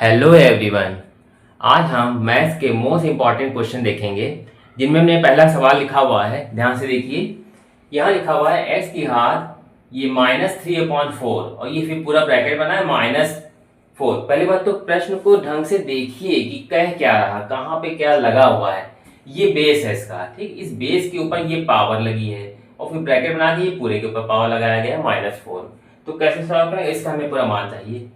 Hello everyone. आज हम maths के मोस्ट इम्पॉर्टेंट क्वेश्चन देखेंगे जिनमें हमने पहला सवाल लिखा हुआ है। ध्यान से देखिए, यहाँ लिखा हुआ है एक्स की घात ये -3/4 और ये फिर पूरा ब्रैकेट बना है -4। पहली बात तो प्रश्न को ढंग से देखिए कि कह क्या रहा, कहाँ पे क्या लगा हुआ है। ये बेस है इसका, ठीक। इस बेस के ऊपर ये पावर लगी है और फिर ब्रैकेट बना के ये पूरे के ऊपर पावर लगाया गया है -4। तो कैसे सॉल्व करें, इसका हमें पूरा मान चाहिए।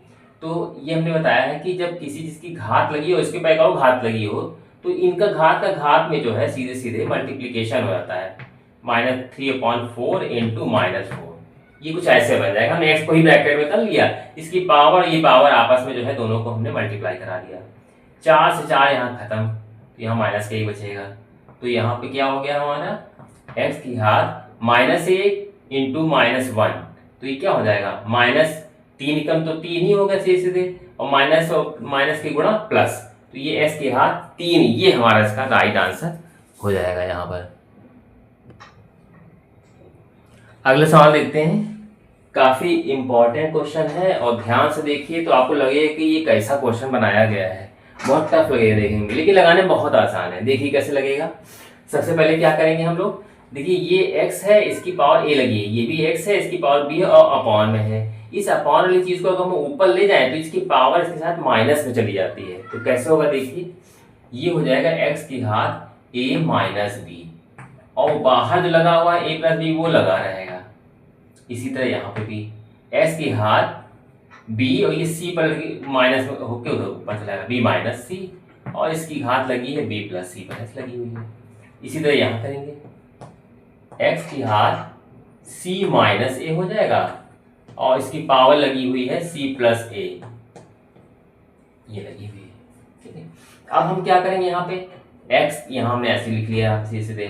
तो ये हमने बताया है कि जब किसी चीज की घात लगी हो, इसके ऊपर एक और घात लगी हो, तो इनका घात का घात में जो है सीधे सीधे मल्टीप्लीकेशन हो जाता है। -3/4 इंटू -4, ये कुछ ऐसे बन जाएगा। हमने एक्स को ही ब्रैकेट में कर लिया, इसकी पावर ये पावर आपस में जो है दोनों को हमने मल्टीप्लाई करा दिया। 4 से 4 यहाँ खत्म, तो यहाँ माइनस का ही बचेगा। तो यहाँ पे क्या हो गया हमारा, एक्स की घात -1 इंटू -1, तो ये क्या हो जाएगा, -3 एकम तो 3 ही होगा सीधे सीधे, और माइनस के गुणा प्लस, तो ये एक्स की घात 3, ये हमारा इसका राइट आंसर हो जाएगा। यहाँ पर अगला सवाल देखते हैं। काफी इंपॉर्टेंट क्वेश्चन है और ध्यान से देखिए तो आपको लगेगा कि ये कैसा क्वेश्चन बनाया गया है। बहुत टफ लगेगा देखेंगे, लेकिन लगाने बहुत आसान है। देखिए कैसे लगेगा। सबसे पहले क्या करेंगे हम लोग, देखिए ये x है, इसकी पावर a लगी है, ये भी x है, इसकी पावर b है और अपॉन में है। इस अपॉन वाली चीज को अगर हम ऊपर ले जाएं तो इसकी पावर इसके साथ माइनस में चली जाती है। तो कैसे होगा, देखिए ये हो जाएगा x की घात a माइनस बी, और बाहर जो लगा हुआ है a प्लस बी वो लगा रहेगा। इसी तरह यहाँ पे भी x की घात b, और ये c पर माइनस होके उधर ऊपर चला जाएगा b माइनस c, और इसकी घात लगी है b प्लस सी पर लगी हुई है। इसी तरह यहाँ करेंगे, x की घात c माइनस a हो जाएगा, और इसकी पावर लगी हुई है c प्लस a, ये लगी हुई है, ठीक है। अब हम क्या करेंगे, यहाँ पे x यहाँ हमने ऐसे लिख लिया सीधे।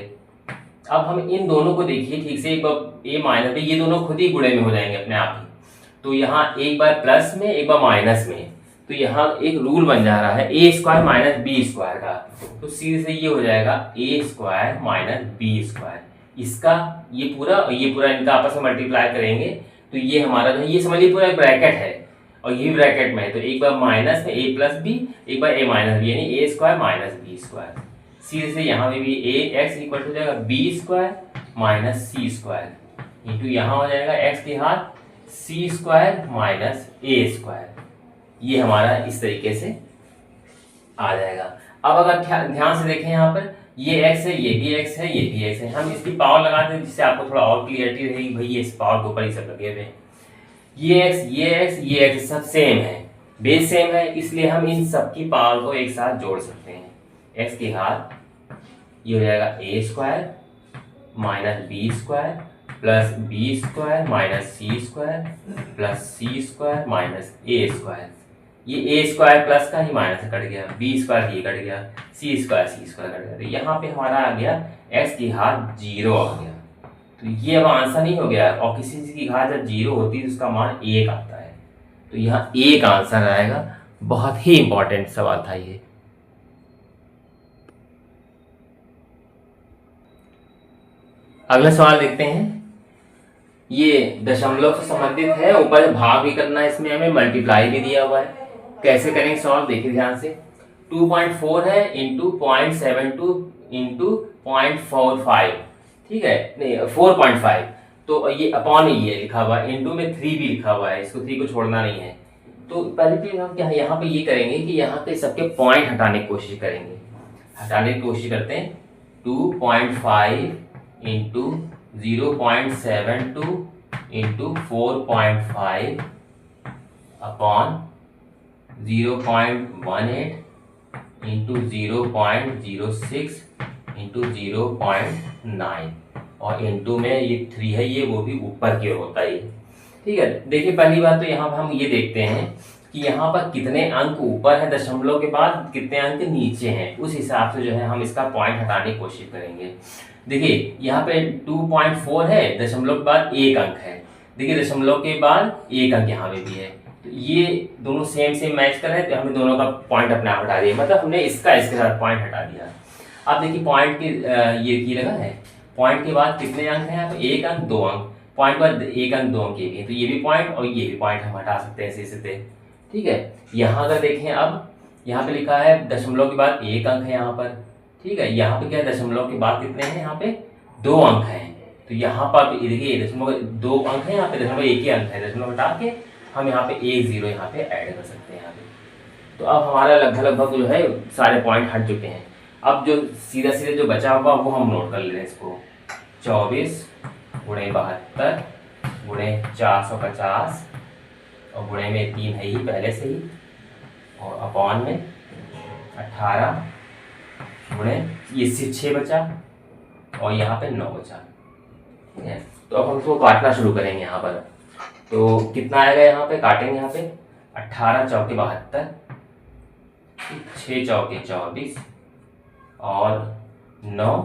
अब हम इन दोनों को देखिए ठीक से, एक बार a माइनस b, ये दोनों खुद ही गुणे में हो जाएंगे अपने आप ही। तो यहाँ एक बार प्लस में एक बार माइनस में, तो यहाँ एक रूल बन जा रहा है a square minus B square का। तो सीधे से ये हो जाएगा a square minus B square. इसका ये पूरा इनका आपस में मल्टीप्लाई करेंगे तो ये हमारा जो है, ये समझिए पूरा ब्रैकेट है और ये ब्रैकेट में है। तो एक बार माइनस में a प्लस बी, एक बार a माइनस बी, यानी a square minus B square. सीधे से यहाँ में भी a एक्स इक्वल हो जाएगा b square minus C square, into यहाँ हो जाएगा x की घात c square minus a square. ये हमारा इस तरीके से आ जाएगा। अब अगर ध्यान से देखें, यहाँ पर ये x है, ये भी x है, ये भी x है। हम इसकी पावर लगाते हैं जिससे आपको थोड़ा और क्लियरिटी रहेगी, भाई ये इस पावर के ऊपर ही सब लगे हुए हैं। ये x सब सेम है, बेस सेम है, इसलिए हम इन सब की पावर को एक साथ जोड़ सकते हैं। x की घात ये हो जाएगा a square minus B square plus B square minus C square plus C square minus A square. ये ए स्क्वायर प्लस का ही माइनस कट गया, बी स्क्वायर ये कट गया, सी स्क्वायर कट गया। तो यहाँ पे हमारा आ गया x की घात 0 आ गया। तो ये अब आंसर नहीं हो गया, और किसी चीज की घात जब 0 होती है तो उसका मान 1 आता है। तो यहाँ 1 आंसर आएगा। बहुत ही इंपॉर्टेंट सवाल था ये। अगला सवाल देखते हैं। ये दशमलव से संबंधित है, ऊपर भाग भी करना है, इसमें हमें मल्टीप्लाई भी दिया हुआ है। कैसे करेंगे सॉल्व, देखिए ध्यान से। 2.4 है इंटू 0.72 इंटू 0.45, ठीक है, नहीं 4.5, तो ये अपॉन ही है लिखा हुआ है, इंटू में 3 भी लिखा हुआ है, इसको 3 को छोड़ना नहीं है। तो पहले चीज हम क्या यहाँ पे ये करेंगे कि यहाँ पे सबके पॉइंट हटाने की कोशिश करेंगे। हटाने की कोशिश करते हैं। 2.5 into 0.72 into 4.5 upon 0.18 into 0.06 into 0.9, और इंटू में ये 3 है, ये वो भी ऊपर की ओर होता है, ठीक है। देखिए पहली बात तो यहाँ पर हम ये देखते हैं कि यहाँ पर कितने अंक ऊपर है दशमलव के बाद, कितने अंक नीचे हैं, उस हिसाब से जो है हम इसका पॉइंट हटाने की कोशिश करेंगे। देखिए यहाँ पे 2.4 है, दशमलव के बाद 1 अंक है। देखिए दशमलव के बाद 1 अंक यहाँ पे भी है, तो ये दोनों सेम मैच कर रहे हैं, तो हमने दोनों का पॉइंट अपने आप हटा दिया, मतलब हमने इसके साथ पॉइंट हटा दिया। अब देखिए पॉइंट के ये लगा है, पॉइंट के बाद कितने अंक हैं, 1 अंक 2 अंक, पॉइंट पर 1 अंक 2 अंक ये भी है, तो ये भी पॉइंट और ये भी पॉइंट हम हटा सकते हैं सीधे। ठीक है। यहाँ अगर देखें, अब यहाँ पे लिखा है दशमलव के बाद 1 अंक है यहाँ पर, ठीक है। यहाँ पे क्या है, दशमलव के बाद कितने हैं, यहाँ पे 2 अंक हैं। तो यहाँ पर देखिए दशमलव 2 अंक है, यहाँ पे दशमलव 1 ही अंक है, दशमलव हटा के हम यहाँ पे 1 0 यहाँ पे ऐड कर सकते हैं यहाँ पे। तो अब हमारा लगभग जो है सारे पॉइंट हट चुके हैं। अब जो सीधा जो बचा हुआ वो हम नोट कर ले रहे हैं इसको। 24 गुणे 72 गुणे 450 और गुणे में 3 है ही पहले से ही, और अपॉन में 18 गुणे ये 6 बचा और यहाँ पे 9 बचा, ठीक है। तो अब हम इसको काटना शुरू करेंगे यहाँ पर। तो कितना आएगा, यहाँ पे काटेंगे, यहाँ पे 18 चौके 72, 6 चौके 24 और 9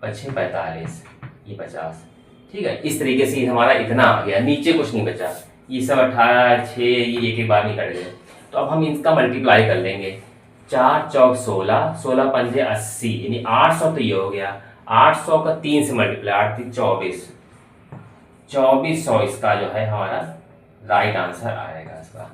पछे 45, ये 50, ठीक है। इस तरीके से हमारा इतना आ गया, नीचे कुछ नहीं बचा। ये सब 18 6 ये एक बार नहीं कट गए। तो अब हम इसका मल्टीप्लाई कर लेंगे। 4 चौक 16, 16 पंजे 80, यानी 800 तो ये हो गया। 800 का 3 से मल्टीप्लाई, 8 3 24, 2400 इसका जो है हमारा राइट आंसर आएगा इसका।